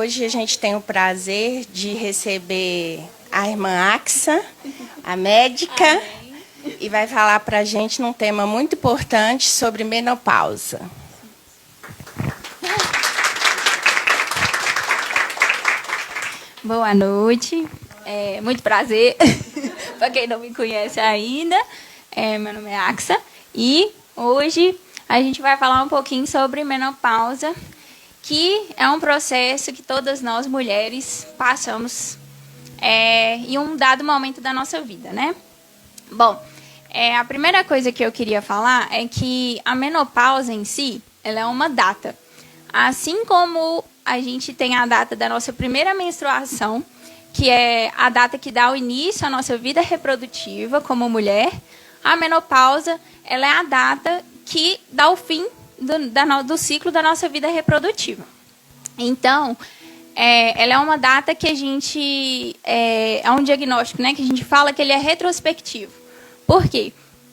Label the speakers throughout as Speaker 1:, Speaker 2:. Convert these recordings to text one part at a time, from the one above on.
Speaker 1: Hoje a gente tem o prazer de receber a irmã Axa, a médica, Amém. E vai falar para a gente num tema muito importante sobre menopausa.
Speaker 2: Boa noite, muito prazer. Para quem não me conhece ainda, meu nome é Axa e hoje a gente vai falar um pouquinho sobre menopausa, que é um processo que todas nós mulheres passamos em um dado momento da nossa vida, né? Bom, a primeira coisa que eu queria falar é que a menopausa em si, ela é uma data. Assim como a gente tem a data da nossa primeira menstruação, que é a data que dá o início à nossa vida reprodutiva como mulher, a menopausa ela é a data que dá o fim do ciclo da nossa vida reprodutiva. Então, ela é uma data que a gente... É um diagnóstico, né, que a gente fala que ele é retrospectivo. Por quê?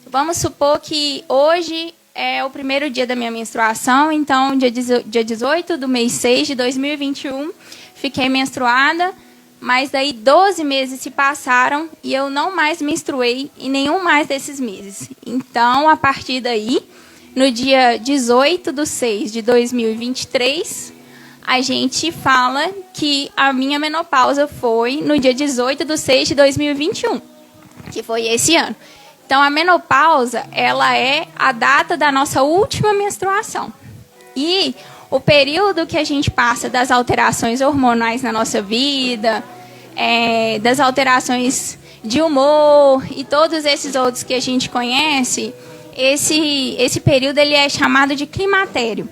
Speaker 2: Vamos supor que hoje é o primeiro dia da minha menstruação, então, dia 18 do mês 6 de 2021, fiquei menstruada, mas daí 12 meses se passaram e eu não mais menstruei em nenhum mais desses meses. Então, a partir daí, no dia 18 de 6 de 2023, a gente fala que a minha menopausa foi no dia 18 de 6 de 2021, que foi esse ano. Então, a menopausa, ela é a data da nossa última menstruação. E o período que a gente passa das alterações hormonais na nossa vida, das alterações de humor e todos esses outros que a gente conhece, esse período ele é chamado de climatério,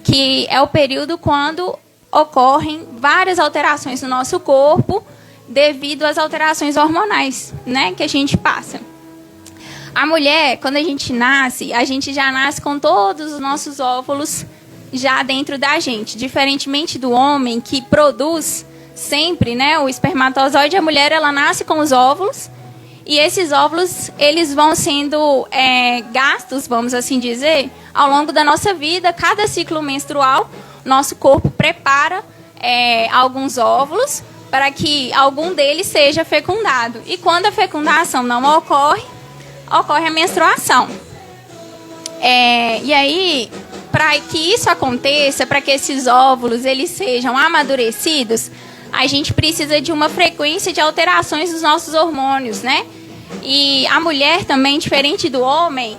Speaker 2: que é o período quando ocorrem várias alterações no nosso corpo devido às alterações hormonais, né, que a gente passa. A mulher, quando a gente já nasce com todos os nossos óvulos já dentro da gente. Diferentemente do homem, que produz sempre, né, o espermatozoide, a mulher ela nasce com os óvulos. E esses óvulos eles vão sendo gastos, vamos assim dizer, ao longo da nossa vida. Cada ciclo menstrual, nosso corpo prepara alguns óvulos para que algum deles seja fecundado. E quando a fecundação não ocorre a menstruação. E aí, para que isso aconteça, para que esses óvulos eles sejam amadurecidos, a gente precisa de uma frequência de alterações dos nossos hormônios, né? E a mulher também, diferente do homem,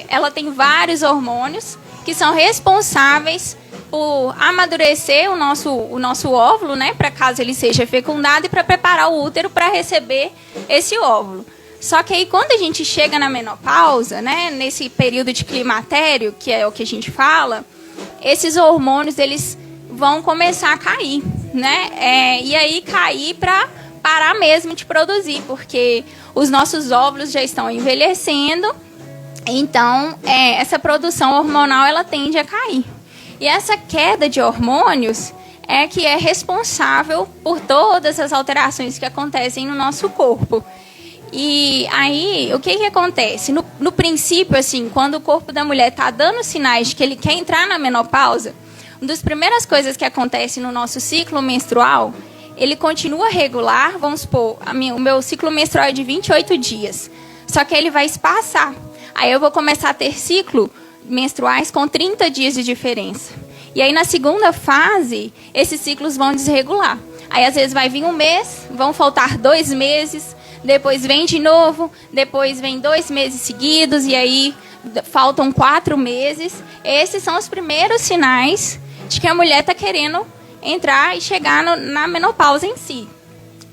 Speaker 2: ela tem vários hormônios que são responsáveis por amadurecer o nosso óvulo, né? Para caso ele seja fecundado e para preparar o útero para receber esse óvulo. Só que aí, quando a gente chega na menopausa, né, nesse período de climatério, que é o que a gente fala, esses hormônios eles vão começar a cair, né? E aí cair para parar mesmo de produzir, porque os nossos óvulos já estão envelhecendo, então essa produção hormonal ela tende a cair. E essa queda de hormônios é que é responsável por todas as alterações que acontecem no nosso corpo. E aí, o que acontece? No princípio, assim, quando o corpo da mulher está dando sinais de que ele quer entrar na menopausa, uma das primeiras coisas que acontece no nosso ciclo menstrual, ele continua regular, vamos supor, o meu ciclo menstrual é de 28 dias, só que ele vai espaçar. Aí eu vou começar a ter ciclo menstruais com 30 dias de diferença. E aí, na segunda fase, esses ciclos vão desregular. Aí, às vezes, vai vir um mês, vão faltar 2 meses... Depois vem de novo, depois vem 2 meses seguidos, e aí faltam 4 meses. Esses são os primeiros sinais de que a mulher está querendo entrar e chegar na menopausa em si,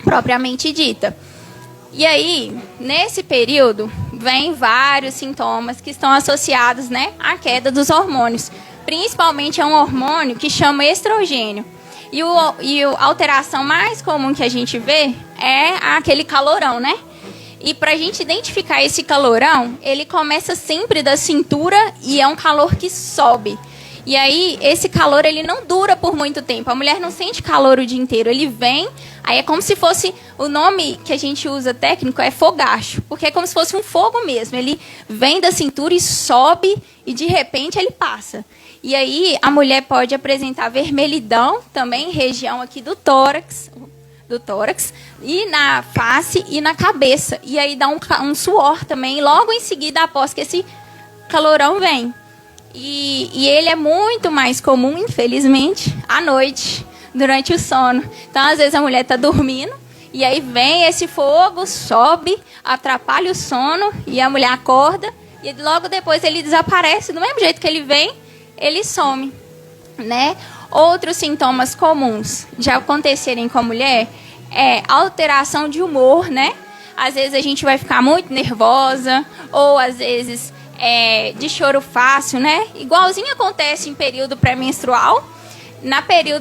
Speaker 2: propriamente dita. E aí, nesse período, vem vários sintomas que estão associados, né, à queda dos hormônios. Principalmente é um hormônio que chama estrogênio. E a alteração mais comum que a gente vê é aquele calorão, né? E para a gente identificar esse calorão, ele começa sempre da cintura e é um calor que sobe. E aí, esse calor ele não dura por muito tempo. A mulher não sente calor o dia inteiro. Ele vem, aí é como se fosse... O nome que a gente usa técnico é fogacho, porque é como se fosse um fogo mesmo. Ele vem da cintura e sobe e, de repente, ele passa. E aí a mulher pode apresentar vermelhidão também, região aqui do tórax, e na face e na cabeça. E aí dá um suor também, logo em seguida, após que esse calorão vem. E ele é muito mais comum, infelizmente, à noite, durante o sono. Então, às vezes, a mulher está dormindo, e aí vem esse fogo, sobe, atrapalha o sono, e a mulher acorda, e logo depois ele desaparece. Do mesmo jeito que ele vem, ele some, né? Outros sintomas comuns de acontecerem com a mulher é alteração de humor, né? Às vezes a gente vai ficar muito nervosa, ou às vezes de choro fácil, né? Igualzinho acontece em período pré-menstrual,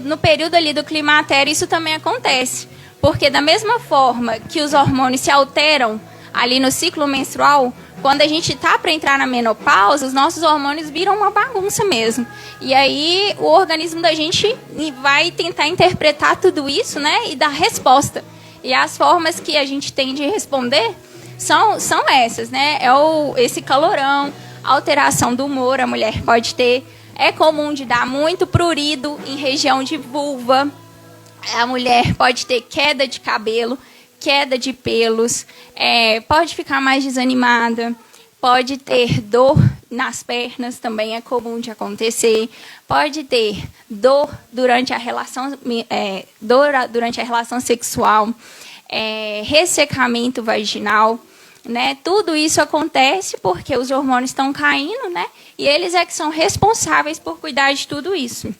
Speaker 2: no período ali do climatério isso também acontece. Porque da mesma forma que os hormônios se alteram ali no ciclo menstrual, quando a gente está para entrar na menopausa, os nossos hormônios viram uma bagunça mesmo. E aí o organismo da gente vai tentar interpretar tudo isso, né? E dar resposta. E as formas que a gente tem de responder são essas, né? Esse calorão, alteração do humor, a mulher pode ter. É comum de dar muito prurido em região de vulva. A mulher pode ter queda de cabelo, queda de pelos, pode ficar mais desanimada, pode ter dor nas pernas, também é comum de acontecer, pode ter dor durante a relação, sexual, ressecamento vaginal, né? Tudo isso acontece porque os hormônios estão caindo, né? E eles é que são responsáveis por cuidar de tudo isso.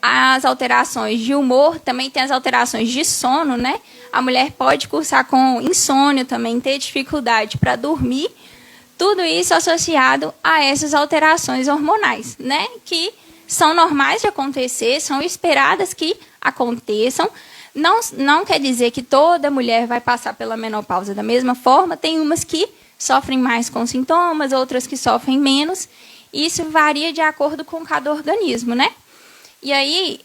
Speaker 2: As alterações de humor, também tem as alterações de sono, né? A mulher pode cursar com insônia também, ter dificuldade para dormir. Tudo isso associado a essas alterações hormonais, né? Que são normais de acontecer, são esperadas que aconteçam. Não quer dizer que toda mulher vai passar pela menopausa da mesma forma. Tem umas que sofrem mais com sintomas, outras que sofrem menos. Isso varia de acordo com cada organismo, né? E aí,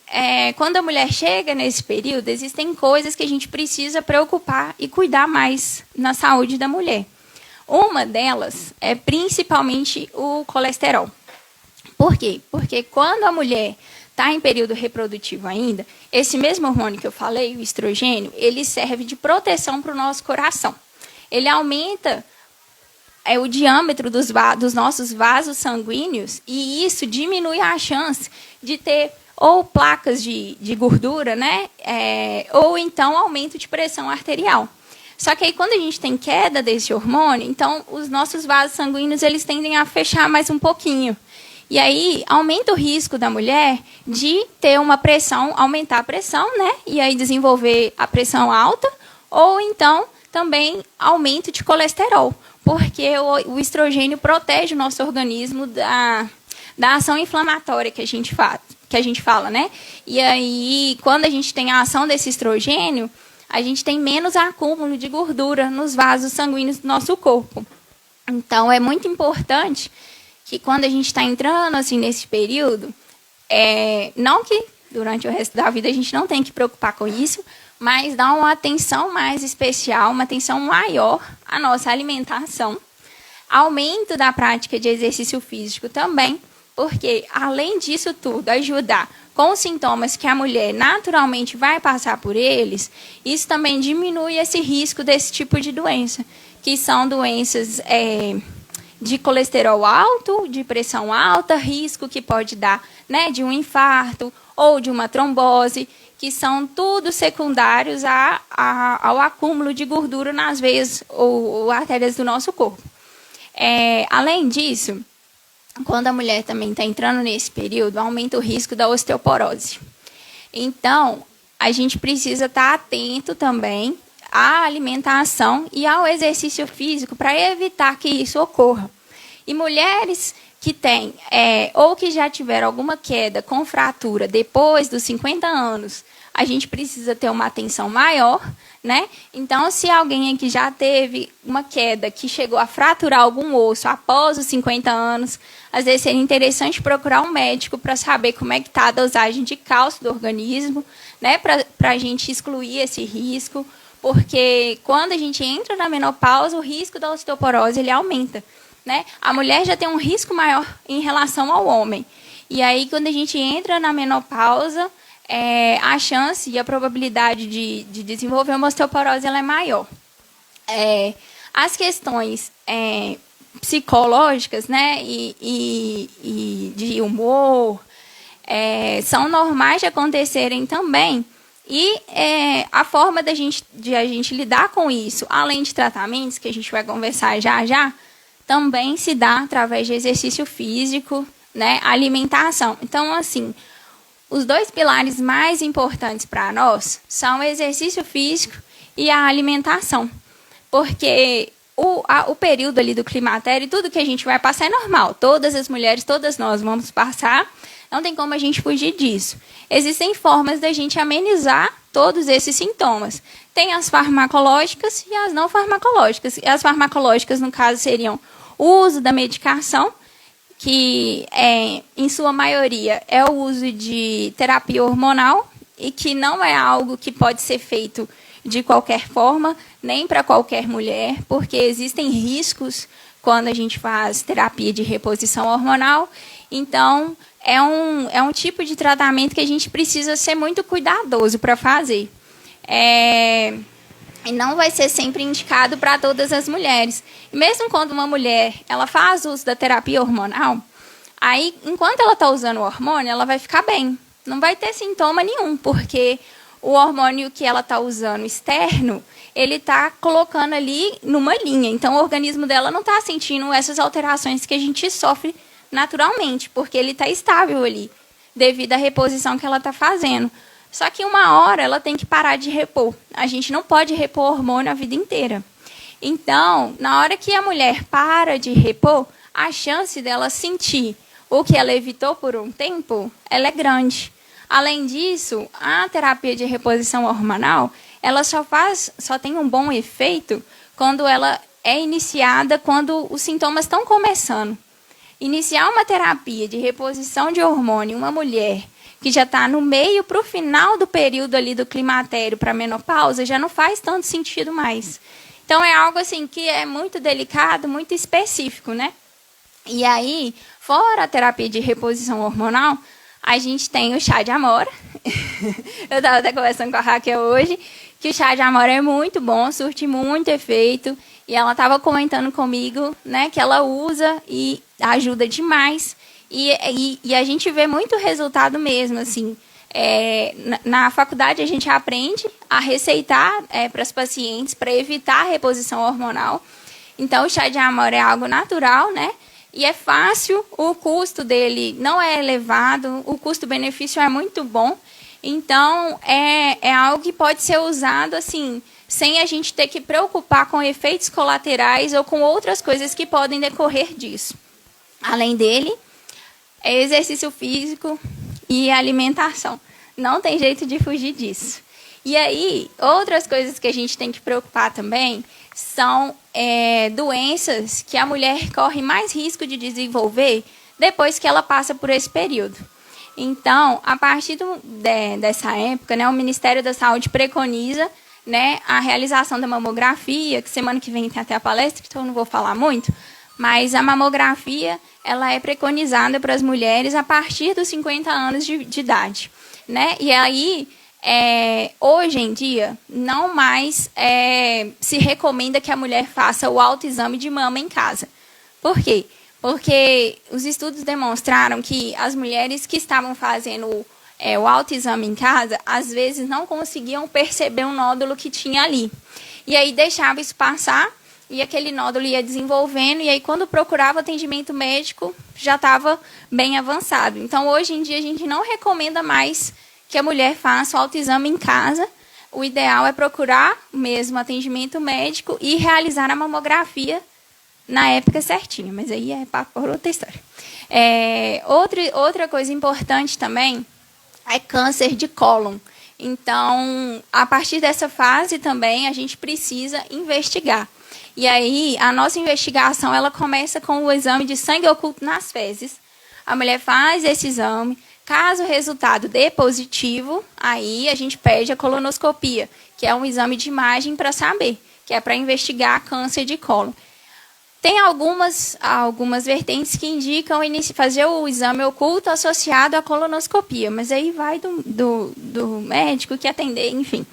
Speaker 2: quando a mulher chega nesse período, existem coisas que a gente precisa preocupar e cuidar mais na saúde da mulher. Uma delas é principalmente o colesterol. Por quê? Porque quando a mulher está em período reprodutivo ainda, esse mesmo hormônio que eu falei, o estrogênio, ele serve de proteção para o nosso coração. Ele aumenta o diâmetro dos nossos vasos sanguíneos e isso diminui a chance de ter ou placas de gordura, né? Ou então aumento de pressão arterial. Só que aí quando a gente tem queda desse hormônio, então os nossos vasos sanguíneos eles tendem a fechar mais um pouquinho. E aí aumenta o risco da mulher de ter uma pressão, aumentar a pressão, né? E aí desenvolver a pressão alta, ou então também aumento de colesterol, porque o estrogênio protege o nosso organismo da ação inflamatória que a gente fala, né? E aí, quando a gente tem a ação desse estrogênio, a gente tem menos acúmulo de gordura nos vasos sanguíneos do nosso corpo. Então, é muito importante que quando a gente está entrando assim nesse período, não que durante o resto da vida a gente não tem que preocupar com isso, mas dar uma atenção mais especial, uma atenção maior à nossa alimentação, aumento da prática de exercício físico também, porque, além disso tudo, ajudar com os sintomas que a mulher naturalmente vai passar por eles, isso também diminui esse risco desse tipo de doença, que são doenças de colesterol alto, de pressão alta, risco que pode dar, né, de um infarto ou de uma trombose, que são tudo secundários ao acúmulo de gordura nas veias ou artérias do nosso corpo. Além disso, quando a mulher também está entrando nesse período, aumenta o risco da osteoporose. Então, a gente precisa estar atento também à alimentação e ao exercício físico para evitar que isso ocorra. E mulheres que têm ou que já tiveram alguma queda com fratura depois dos 50 anos, a gente precisa ter uma atenção maior, né? Então, se alguém aqui já teve uma queda que chegou a fraturar algum osso após os 50 anos, às vezes seria interessante procurar um médico para saber como é que está a dosagem de cálcio do organismo, né? Para a gente excluir esse risco, porque quando a gente entra na menopausa, o risco da osteoporose ele aumenta. né? A mulher já tem um risco maior em relação ao homem. E aí, quando a gente entra na menopausa, a chance e a probabilidade de desenvolver uma osteoporose ela é maior. As questões psicológicas, né, e de humor são normais de acontecerem também. E a forma de a gente lidar com isso, além de tratamentos, que a gente vai conversar já já, também se dá através de exercício físico, né, alimentação. Então, assim, os dois pilares mais importantes para nós são o exercício físico e a alimentação. Porque o período ali do climatério, tudo que a gente vai passar é normal. Todas as mulheres, todas nós vamos passar. Não tem como a gente fugir disso. Existem formas da gente amenizar todos esses sintomas. Tem as farmacológicas e as não farmacológicas. E as farmacológicas, no caso, seriam o uso da medicação, que, em sua maioria, é o uso de terapia hormonal e que não é algo que pode ser feito de qualquer forma, nem para qualquer mulher, porque existem riscos quando a gente faz terapia de reposição hormonal. Então, é um tipo de tratamento que a gente precisa ser muito cuidadoso para fazer. E não vai ser sempre indicado para todas as mulheres. E mesmo quando uma mulher ela faz uso da terapia hormonal, aí, enquanto ela está usando o hormônio, ela vai ficar bem. Não vai ter sintoma nenhum, porque o hormônio que ela está usando externo, ele está colocando ali numa linha. Então, o organismo dela não está sentindo essas alterações que a gente sofre naturalmente, porque ele está estável ali, devido à reposição que ela está fazendo. Só que uma hora ela tem que parar de repor. A gente não pode repor hormônio a vida inteira. Então, na hora que a mulher para de repor, a chance dela sentir o que ela evitou por um tempo, ela é grande. Além disso, a terapia de reposição hormonal, ela só tem um bom efeito quando ela é iniciada, quando os sintomas estão começando. Iniciar uma terapia de reposição de hormônio em uma mulher que já está no meio para o final do período ali do climatério para a menopausa, já não faz tanto sentido mais. Então, é algo assim que é muito delicado, muito específico, né? E aí, fora a terapia de reposição hormonal, a gente tem o chá de amora. Eu estava até conversando com a Raquel hoje, que o chá de amora é muito bom, surte muito efeito. E ela estava comentando comigo, né, que ela usa e ajuda demais. E a gente vê muito resultado mesmo, assim. Na faculdade a gente aprende a receitar para as pacientes para evitar a reposição hormonal. Então, o chá de amora é algo natural, né? E é fácil, o custo dele não é elevado, o custo-benefício é muito bom. Então, é algo que pode ser usado assim, sem a gente ter que preocupar com efeitos colaterais ou com outras coisas que podem decorrer disso. Além dele, é exercício físico e alimentação. Não tem jeito de fugir disso. E aí, outras coisas que a gente tem que preocupar também são doenças que a mulher corre mais risco de desenvolver depois que ela passa por esse período. Então, a partir dessa época, né, o Ministério da Saúde preconiza, né, a realização da mamografia, que semana que vem tem até a palestra, então eu não vou falar muito, mas a mamografia ela é preconizada para as mulheres a partir dos 50 anos de idade. Né? E aí, hoje em dia, não mais se recomenda que a mulher faça o autoexame de mama em casa. Por quê? Porque os estudos demonstraram que as mulheres que estavam fazendo o autoexame em casa, às vezes não conseguiam perceber um nódulo que tinha ali. E aí deixava isso passar e aquele nódulo ia desenvolvendo, e aí quando procurava atendimento médico, já estava bem avançado. Então, hoje em dia, a gente não recomenda mais que a mulher faça o autoexame em casa. O ideal é procurar mesmo atendimento médico e realizar a mamografia na época certinha, mas aí é por outra história. Outra coisa importante também é câncer de cólon. Então, a partir dessa fase também, a gente precisa investigar. E aí, a nossa investigação ela começa com o exame de sangue oculto nas fezes. A mulher faz esse exame. Caso o resultado dê positivo, aí a gente pede a colonoscopia, que é um exame de imagem para saber, que é para investigar câncer de cólon. Tem algumas vertentes que indicam fazer o exame oculto associado à colonoscopia, mas aí vai do médico que atender, enfim.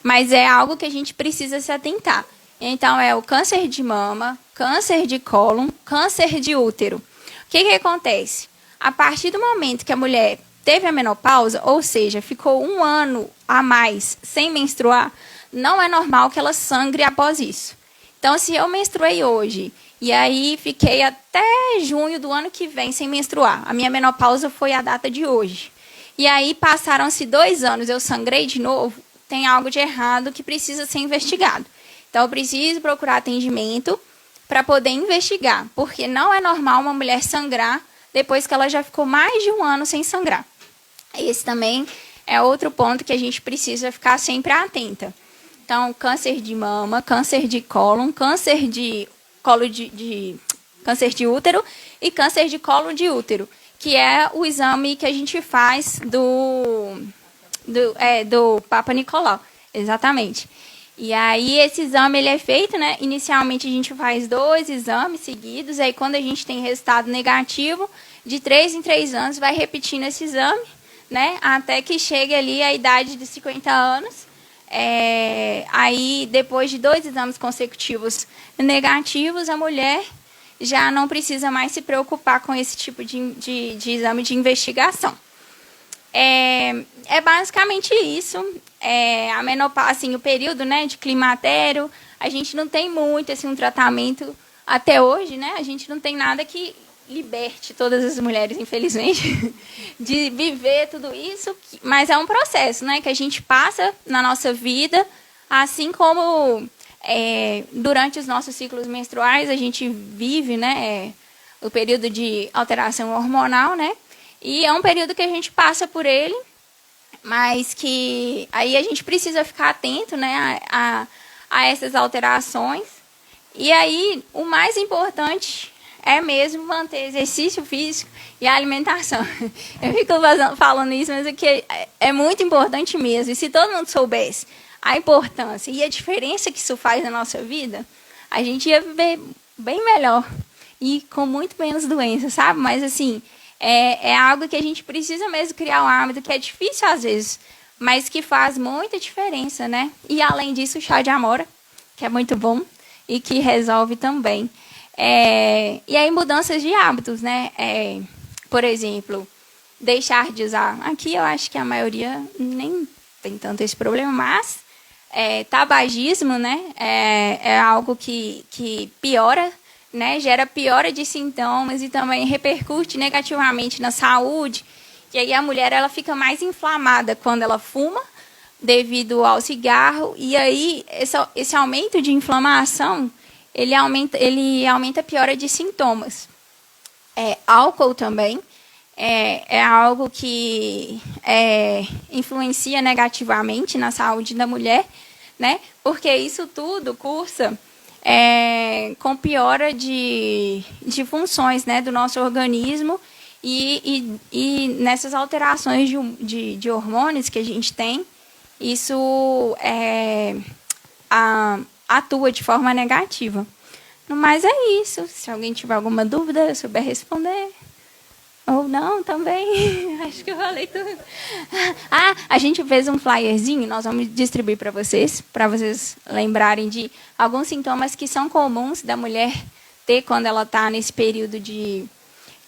Speaker 2: Mas é algo que a gente precisa se atentar. Então, é o câncer de mama, câncer de cólon, câncer de útero. O que acontece? A partir do momento que a mulher teve a menopausa, ou seja, ficou 1 ano a mais sem menstruar, não é normal que ela sangre após isso. Então, se eu menstruei hoje e aí fiquei até junho do ano que vem sem menstruar, a minha menopausa foi a data de hoje, e aí passaram-se 2 anos, eu sangrei de novo, tem algo de errado que precisa ser investigado. Então, eu preciso procurar atendimento para poder investigar, porque não é normal uma mulher sangrar depois que ela já ficou mais de 1 ano sem sangrar. Esse também é outro ponto que a gente precisa ficar sempre atenta. Então, câncer de mama, câncer de cólon, câncer de útero e câncer de colo de útero, que é o exame que a gente faz do Papa Nicolau, exatamente. E aí esse exame ele é feito, né? Inicialmente a gente faz 2 exames seguidos, aí quando a gente tem resultado negativo, de 3 em 3 anos vai repetindo esse exame, né? Até que chegue ali a idade de 50 anos. Aí depois de 2 exames consecutivos negativos, a mulher já não precisa mais se preocupar com esse tipo de exame de investigação. É basicamente isso. A menopausa, assim, o período, né, de climatério, a gente não tem muito assim, um tratamento até hoje, né? A gente não tem nada que liberte todas as mulheres, infelizmente, de viver tudo isso, mas é um processo, né, que a gente passa na nossa vida, assim como durante os nossos ciclos menstruais a gente vive, né, o período de alteração hormonal, né? E é um período que a gente passa por ele, mas que aí a gente precisa ficar atento, né, a essas alterações. E aí, o mais importante é mesmo manter exercício físico e a alimentação. Eu fico falando isso, mas é muito importante mesmo. E se todo mundo soubesse a importância e a diferença que isso faz na nossa vida, a gente ia viver bem melhor e com muito menos doenças, sabe? Mas, assim, é algo que a gente precisa mesmo criar um hábito, que é difícil às vezes, mas que faz muita diferença, né? E, além disso, o chá de amora, que é muito bom e que resolve também. E aí, mudanças de hábitos, né? Por exemplo, deixar de usar. Aqui eu acho que a maioria nem tem tanto esse problema, mas tabagismo, né? É algo que piora, né? Gera piora de sintomas e também repercute negativamente na saúde. E aí a mulher ela fica mais inflamada quando ela fuma, devido ao cigarro. E aí esse aumento de inflamação ele aumenta a piora de sintomas. Álcool também é algo que influencia negativamente na saúde da mulher, né? Porque isso tudo cursa com piora de funções, né, do nosso organismo e nessas alterações de hormônios que a gente tem, isso atua de forma negativa. Mas é isso. Se alguém tiver alguma dúvida, eu souber responder. Ou não, também. Acho que eu falei tudo. A gente fez um flyerzinho, nós vamos distribuir para vocês lembrarem de alguns sintomas que são comuns da mulher ter quando ela está nesse período de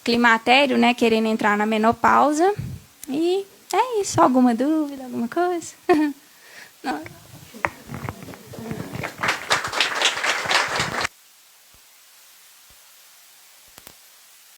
Speaker 2: climatério, né, querendo entrar na menopausa. E é isso. Alguma dúvida, alguma coisa? Não.